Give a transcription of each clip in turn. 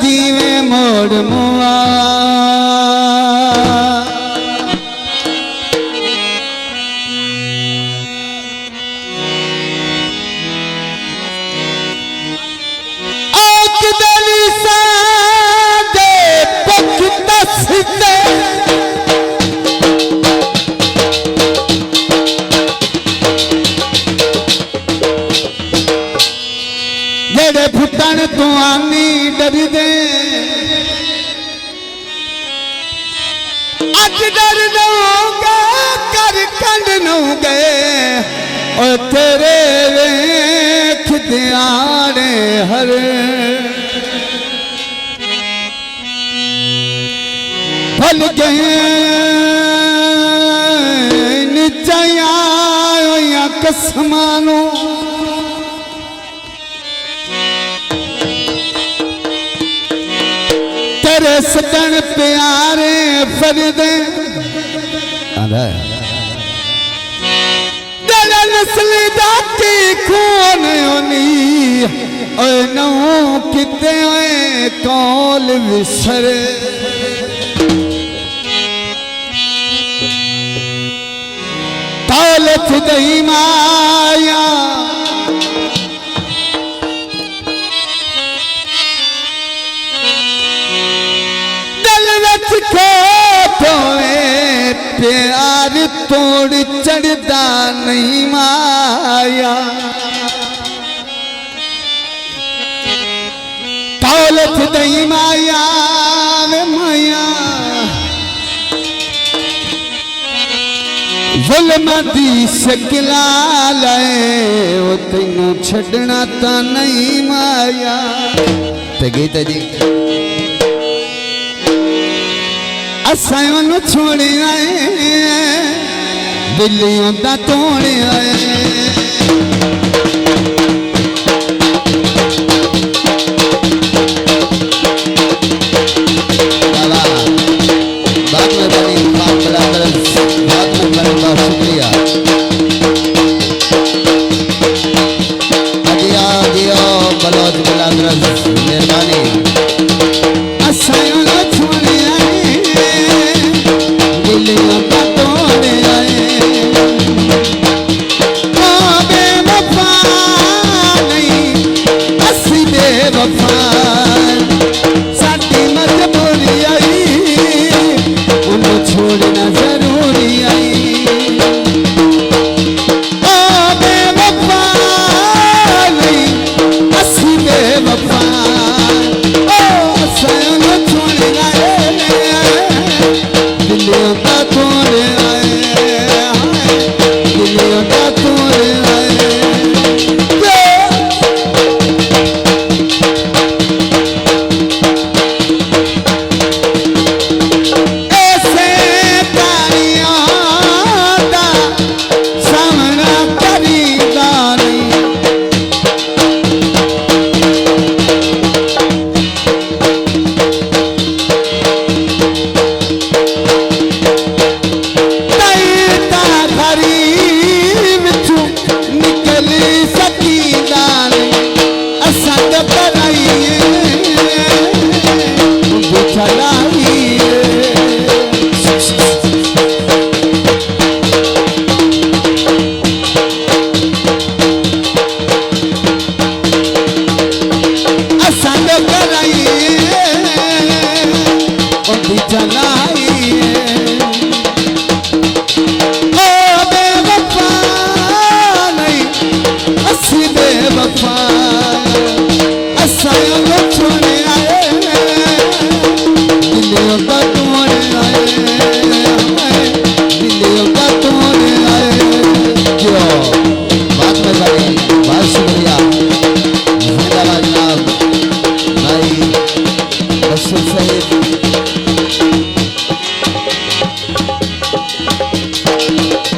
जीवे मोड़ मुआ जेड़े फुटन तू आनी डर दे अज डर नूगे कर कंड नूगे ओ तेरे वेख दियाने हर फल गए निचया कसमानो तेरे सदन प्यारे फरदे तेरे नस्ली दाती खून होनी नौ किते कौल विसर दौलत दही माया प्यार तोड़ चढ़ता नहीं माया दौलत नहीं माया वे माया जुल्म दी शक्ला लाए वो तेनू छड़ना ता नहीं माया ते गीता जी असां छोड़े आए दिल्लियों दा तोड़े आए बात में बनी बहुत शुक्रिया अगिया गियो बलोच बलादरस मेहरबानी असां छोड़े दिल्लियों का तोड़े आए बेवफा नहीं असी बेवफा साडी मजबूरी आई उन्हें छोड़ना जरूरी आई बेवफा नहीं असी बेवफा छोड़े आए दिल्लियों का तोड़े आए दिल्लियों का तोड़े आए ऐसे तारियों का सामना करीदा नहीं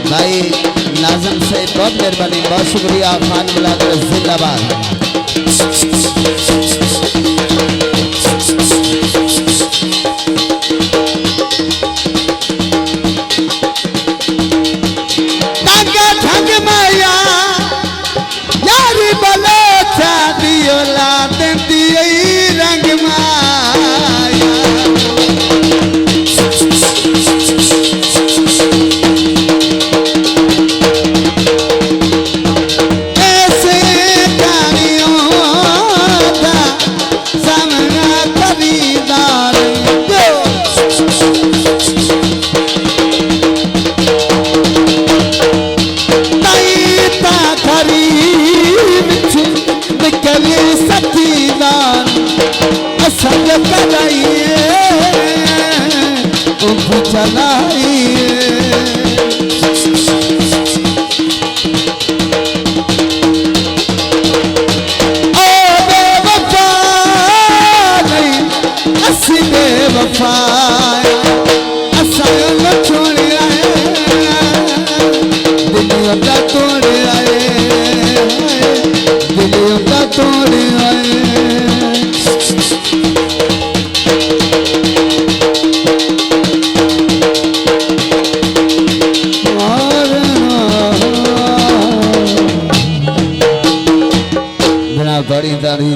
भाई नाज़म से बहुत मेहरबानी बहुत शुक्रिया खान बुलाकर जिंदाबाद रंग मा चलाई ओ बेवफा नहीं असी बेवफा असां न छोड़े आए दिलियों का तोड़े आए दिलियों का तोड़े आए बड़ी दाढ़ी